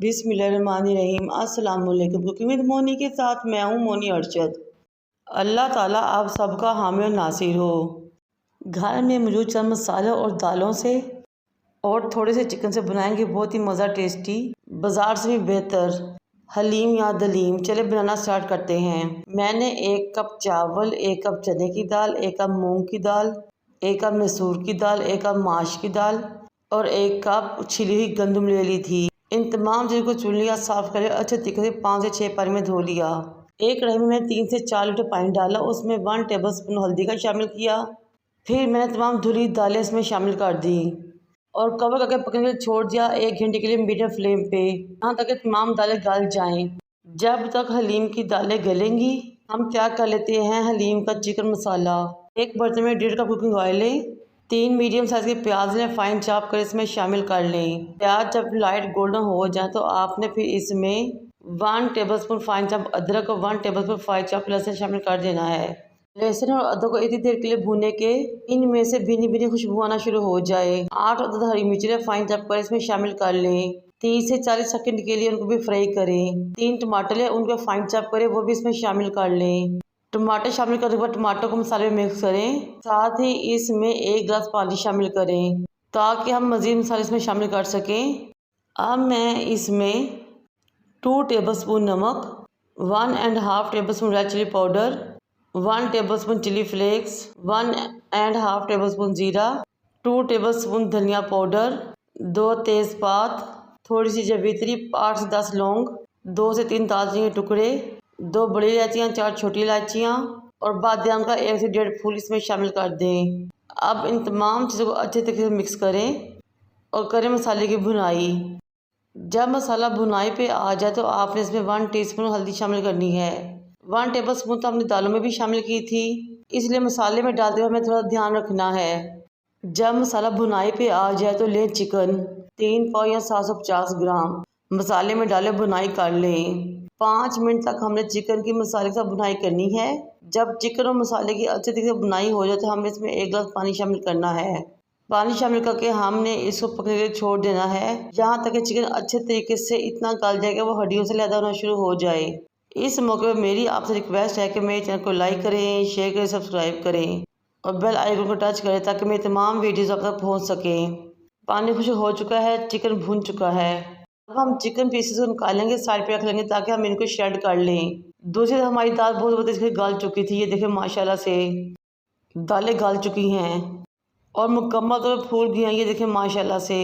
बिस्मिल्लाहिर्रहमानिर्रहीम। अस्सलाम वालेकुम। कुकिंग विद मोनी के साथ मैं हूँ मोनी अरशद। अल्लाह ताला आप सबका हामी और नासिर हो। घर में मौजूद चंद मसालों और दालों से और थोड़े से चिकन से बनाएंगे बहुत ही मज़ा टेस्टी, बाज़ार से भी बेहतर हलीम या दलीम। चले बनाना स्टार्ट करते हैं। मैंने 1 कप चावल, 1 कप चने की दाल, 1 कप मूंग की दाल, 1 कप मसूर की दाल, 1 कप माश की दाल और 1 कप छिली हुई गंदम ले ली थी। इन तमाम चीज़ों को चुन लिया, साफ़ कर लिया, अच्छे तरीके से 5 से 6 पानी में धो लिया। एक कढ़ाई में मैंने 3 से 4 लीटर पानी डाला, उसमें 1 टेबलस्पून हल्दी का शामिल किया। फिर मैंने तमाम धुली दालें इसमें शामिल कर दी और कवर करके पकने के लिए छोड़ दिया 1 घंटे के लिए मीडियम फ्लेम पे, यहाँ तक कि तमाम दालें गल जाएं। जब तक हलीम की दालें गलेंगी हम तैयार कर लेते हैं हलीम का चिकन मसाला। एक बर्तन में 1.5 कप कुकिंग ऑयल लें, 3 मीडियम साइज़ के प्याज लें, फाइन चॉप कर इसमें शामिल कर लें। प्याज जब लाइट गोल्डन हो जाए तो आपने फिर इसमें 1 टेबलस्पून फाइन चॉप अदरक और 1 टेबलस्पून फाइन चॉप लहसुन शामिल कर देना है। लहसुन और अदरक को इतनी देर के लिए भूने के इनमें से भीनी भीनी खुशबू आना शुरू हो जाए। 8 अदद हरी मिर्चें फाइन चॉप कर इसमें शामिल कर लें। 30 से 40 सेकंड के लिए उनको भी फ्राई करें। 3 टमाटर लें, उनको फाइन चॉप करें, वो भी इसमें शामिल कर लें। टमाटर शामिल करने के बाद टमाटर को मसाले में मिक्स करें, साथ ही इसमें 1 गिलास पानी शामिल करें ताकि हम मज़ीद मसाले इसमें शामिल कर सकें। अब मैं इसमें 2 टेबलस्पून नमक, 1.5 tablespoon red chilli powder, 1 tablespoon chilli flakes, 1.5 tablespoon ज़ीरा, 2 टेबलस्पून धनिया पाउडर, 2 तेज़पात, थोड़ी सी जावित्री, 8 से 10 लौंग, 2 से 3 दालचीनी के टुकड़े, 2 बड़ी इलायचियाँ, 4 छोटी इलायचियाँ और बादाम का 1 से 1.5 फूल इसमें शामिल कर दें। अब इन तमाम चीज़ों को अच्छे तरीके से मिक्स करें और करें मसाले की भुनाई। जब मसाला भुनाई पे आ जाए तो आपने इसमें 1 टीस्पून हल्दी शामिल करनी है। 1 टेबलस्पून तो हमने दालों में भी शामिल की थी, इसलिए मसाले में डालते हुए हमें थोड़ा ध्यान रखना है। जब मसाला भुनाई पे आ जाए तो लें चिकन 3 पाव या 750 ग्राम, मसाले में डालें, भुनाई कर लें। 5 मिनट तक हमने चिकन की मसाले के साथ भुनाई करनी है। जब चिकन और मसाले की अच्छे तरीके से भुनाई हो जाए तो हमने इसमें 1 गिलास पानी शामिल करना है। पानी शामिल करके हमने इसको पकने के लिए छोड़ देना है, यहाँ तक कि चिकन अच्छे तरीके से इतना गल जाएगा वो हड्डियों से अलग होना शुरू हो जाए। इस मौके पर मेरी आपसे रिक्वेस्ट है कि मेरे चैनल को लाइक करें, शेयर करें, सब्सक्राइब करें और बेल आइकन को टच करें ताकि मेरी तमाम वीडियोज़ आप तक पहुँच सकें। पानी खुश हो चुका है, चिकन भून चुका है। अब हम चिकन पीसेस को निकालेंगे, साइड पे रख लेंगे ताकि हम इनको श्रेड कर लें। दूसरी तरफ हमारी दाल बहुत इसके गल चुकी थी, ये देखें माशाल्लाह से दालें गल चुकी हैं और मुकम्मल तो फूल भी हैं, ये देखें माशाल्लाह से।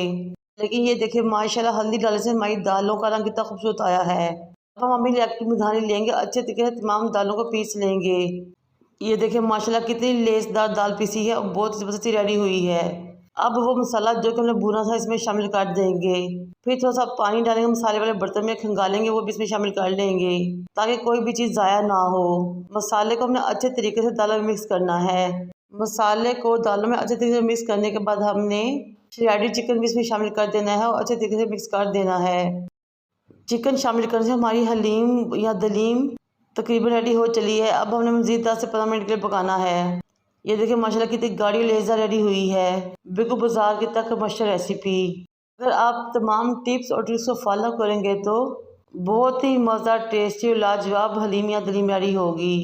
लेकिन ये देखें माशाल्लाह हल्दी डालने से हमारी दालों का रंग कितना खूबसूरत आया है। अब हम अभी इलेक्ट्रिक मधानी लेंगे, अच्छे तरीके से तमाम दालों को पीस लेंगे। ये देखें माशाल्लाह कितनी लेसदार दाल पीसी है और बहुत ज़बरदस्ती रेडी हुई है। अब वो मसाला जो कि हमने भुना था इसमें शामिल कर देंगे। फिर थोड़ा सा पानी डालेंगे, मसाले वाले बर्तन में खंगालेंगे, वो भी इसमें शामिल कर लेंगे ताकि कोई भी चीज़ ज़ाया ना हो। मसाले को हमने अच्छे तरीके से दालों में मिक्स करना है। मसाले को दालों में अच्छे तरीके से मिक्स करने के बाद हमने श्रेडेड चिकन भी इसमें शामिल कर देना है और अच्छे तरीके से मिक्स कर देना है। चिकन शामिल करने से हमारी हलीम या दलीम तकरीबन रेडी हो चली है। अब हमने मज़ीद 10 से 15 मिनट के लिए पकाना है। ये देखिए माशाल्लाह कितनी गाढ़ी लेज़ा रेडी हुई है, बिल्कुल बाजार की तक मशहूर रेसिपी। अगर आप तमाम टिप्स और ट्रिक्स को फॉलो करेंगे तो बहुत ही मज़ेदार, टेस्टी और लाजवाब हलीम या दलीम रेडी होगी।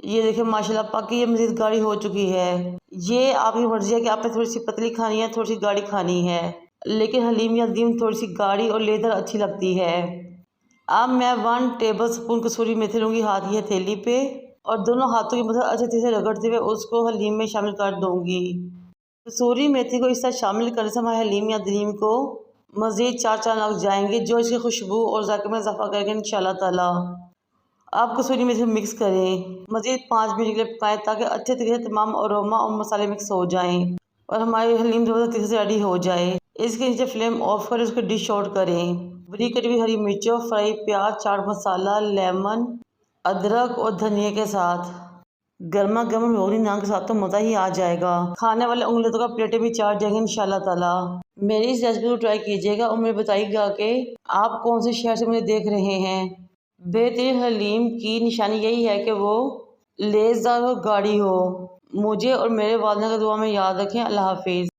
ये देखिए माशाल्लाह पकी, ये मज़ीद गाढ़ी हो चुकी है। ये आपकी मर्ज़ी है कि आपने थोड़ी सी पतली खानी है, थोड़ी सी गाढ़ी खानी है, लेकिन हलीम या दलीम थोड़ी सी गाढ़ी और लेदर अच्छी लगती है। अब मैं 1 टेबलस्पून कसूरी मेथी लूँगी हाथ की हथेली पे और दोनों हाथों की मदद अच्छे तरीके से रगड़ते हुए उसको हलीम में शामिल कर दूँगी। कसूरी मेथी को इस तरह शामिल करने से हमारे हलीम या दलीम को मज़ीद 4 चाँद लग जाएंगे, जो इसकी खुशबू और जायके में इजाफा करेंगे इंशाल्लाह ताला। आप कसूरी मेथी मिक्स करें, मज़ीद 5 मिनट के लिए पकाएं ताकि अच्छे तरीके से तमाम अरोमा और मसाले मिक्स हो जाएं और हमारी हलीम ज़बरदस्त तरीके से रेडी हो जाए। इसके नीचे फ्लेम ऑफ करें, उसको डिश आउट करें। बरीक कटी हुई हरी मिर्चों, फ्राई प्याज, चाट मसाला, लेमन, अदरक और धनिया के साथ गर्मा गर्म रोगनी नान के साथ तो मज़ा ही आ जाएगा। खाने वाले उंगलियों का प्लेटें भी चाट जाएंगे इंशाल्लाह ताला। मेरी इस रेसिपी को ट्राई कीजिएगा और मुझे बताइएगा कि आप कौन से शहर से मुझे देख रहे हैं। बेहतरीन हलीम की निशानी यही है कि वो लेज़दार और गाढ़ी हो। मुझे और मेरे वालिदैन का दुआ में याद रखें। अल्लाह हाफिज़।